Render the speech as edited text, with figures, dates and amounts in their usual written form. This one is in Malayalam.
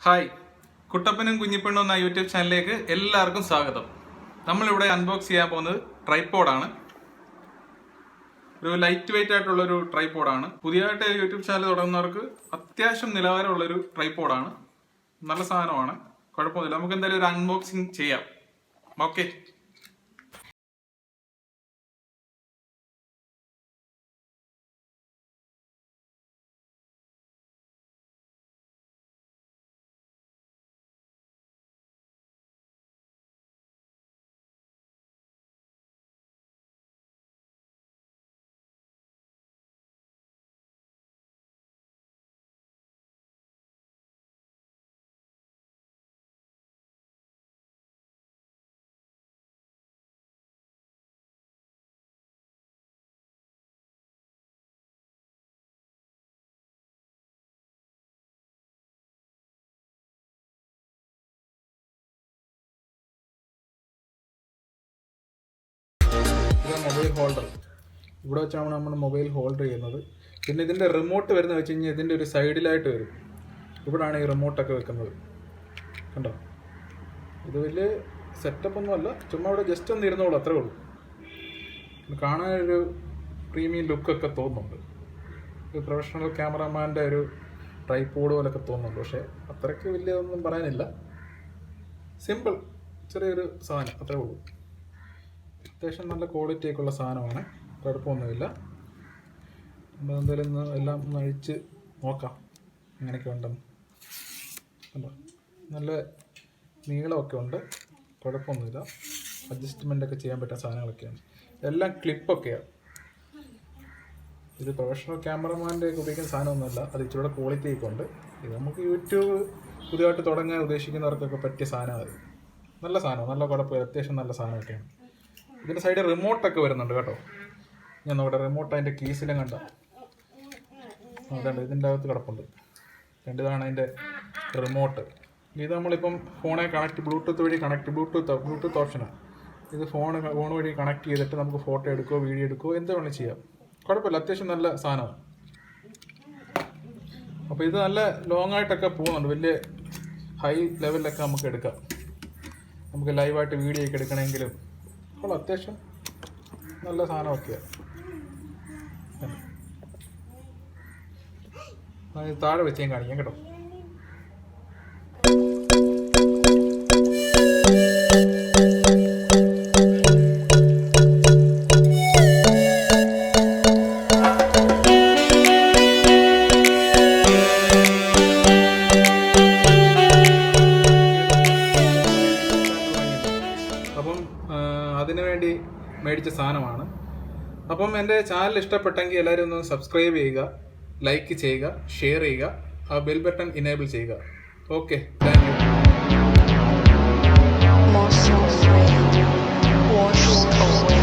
ഹായ്, കുട്ടപ്പനും കുഞ്ഞിപ്പെണ്ണും എന്ന യൂട്യൂബ് ചാനലിലേക്ക് എല്ലാവർക്കും സ്വാഗതം. നമ്മളിവിടെ അൺബോക്സ് ചെയ്യാൻ പോകുന്നത് ട്രൈപോഡാണ്. ഒരു ലൈറ്റ് വെയിറ്റ് ആയിട്ടുള്ളൊരു ട്രൈപോഡാണ്. പുതിയതായിട്ട് യൂട്യൂബ് ചാനൽ തുടങ്ങുന്നവർക്ക് അത്യാവശ്യം നിലവാരമുള്ളൊരു ട്രൈപോഡാണ്. നല്ല സാധനമാണ്, കുഴപ്പമൊന്നുമില്ല. നമുക്ക് എന്തായാലും ഒരു അൺബോക്സിങ് ചെയ്യാം. ഓക്കെ. മൊബൈൽ ഹോൾഡർ ഇവിടെ വെച്ചാണ് നമ്മൾ മൊബൈൽ ഹോൾഡർ ചെയ്യുന്നത്. പിന്നെ ഇതിൻ്റെ റിമോട്ട് വരുന്നത് വെച്ച് കഴിഞ്ഞാൽ ഇതിൻ്റെ ഒരു സൈഡിലായിട്ട് വരും. ഇവിടാണ് ഈ റിമോട്ടൊക്കെ വെക്കുന്നത്. കണ്ടോ, ഇത് വലിയ സെറ്റപ്പ് ഒന്നുമല്ല, ചുമ്മാ ഇവിടെ ജസ്റ്റ് ഒന്ന് ഇരുന്നോളൂ, അത്രേ ഉള്ളൂ. കാണാനൊരു പ്രീമിയം ലുക്കൊക്കെ തോന്നുന്നുണ്ട്. ഒരു പ്രൊഫഷണൽ ക്യാമറമാൻ്റെ ഒരു ട്രൈപോഡ് പോലൊക്കെ തോന്നുന്നുണ്ട്. പക്ഷേ അത്രയ്ക്ക് വലിയതൊന്നും പറയാനില്ല. സിമ്പിൾ ചെറിയൊരു സാധനം, അത്രേ ഉള്ളൂ. അത്യാവശ്യം നല്ല ക്വാളിറ്റി ഒക്കെ ഉള്ള സാധനമാണ്, കുഴപ്പമൊന്നുമില്ല. നമ്മൾ എന്തായാലും എല്ലാം ഒന്ന് അഴിച്ച് നോക്കാം എങ്ങനെയൊക്കെ ഉണ്ടെന്ന്. നല്ല നീളമൊക്കെ ഉണ്ട്, കുഴപ്പമൊന്നുമില്ല. അഡ്ജസ്റ്റ്മെൻ്റ് ഒക്കെ ചെയ്യാൻ പറ്റുന്ന സാധനങ്ങളൊക്കെയാണ്. എല്ലാം ക്ലിപ്പൊക്കെയാണ്. ഇത് പ്രൊഫഷണൽ ക്യാമറമാൻ്റെ ഒക്കെ ഉപയോഗിക്കുന്ന സാധനമൊന്നുമല്ല, അത് ഇച്ചിരി ക്വാളിറ്റി ഒക്കെ ഉണ്ട്. ഇത് നമുക്ക് യൂട്യൂബ് പുതിയതായിട്ട് തുടങ്ങാൻ ഉദ്ദേശിക്കുന്നവർക്കൊക്കെ പറ്റിയ സാധനമാണ്. നല്ല സാധനം, നല്ല കുഴപ്പമില്ല, അത്യാവശ്യം നല്ല സാധനമൊക്കെയാണ്. ഇതിൻ്റെ സൈഡിൽ റിമോട്ടൊക്കെ വരുന്നുണ്ട് കേട്ടോ. ഞാൻ നോക്കട്ടെ, റിമോട്ട് അതിൻ്റെ കീസിലും കണ്ട അതുകൊണ്ട് ഇതിൻ്റെ അകത്ത് കിടപ്പുണ്ട്. ഇതാണ് അതിൻ്റെ റിമോട്ട്. ഇത് നമ്മളിപ്പം ഫോണെ ബ്ലൂടൂത്ത് വഴി ബ്ലൂടൂത്ത് ഓപ്ഷനാണ്. ഇത് ഫോൺ വഴി കണക്ട് ചെയ്തിട്ട് നമുക്ക് ഫോട്ടോ എടുക്കുകയോ വീഡിയോ എടുക്കുകയോ എന്ത് വേണമെങ്കിലും ചെയ്യാം. കുഴപ്പമില്ല, അത്യാവശ്യം നല്ല സാധനമാണ്. അപ്പോൾ ഇത് നല്ല ലോങ് ആയിട്ടൊക്കെ പോകുന്നുണ്ട്. വലിയ ഹൈ ലെവലിലൊക്കെ നമുക്ക് എടുക്കാം. നമുക്ക് ലൈവായിട്ട് വീഡിയോ ഒക്കെ എടുക്കണമെങ്കിലും അപ്പോൾ അത്യാവശ്യം നല്ല സാധനമൊക്കെയാണ്. താഴെ വെച്ച് ഞാൻ കാണിക്കാം കേട്ടോ. അപ്പം അതിനുവേണ്ടി മേടിച്ച സാധനമാണ്. അപ്പം എൻ്റെ ചാനൽ ഇഷ്ടപ്പെട്ടെങ്കിൽ എല്ലാവരും ഒന്ന് സബ്സ്ക്രൈബ് ചെയ്യുക, ലൈക്ക് ചെയ്യുക, ഷെയർ ചെയ്യുക, ആ ബെൽ ബട്ടൺ ഇനേബിൾ ചെയ്യുക. Okay, thank you.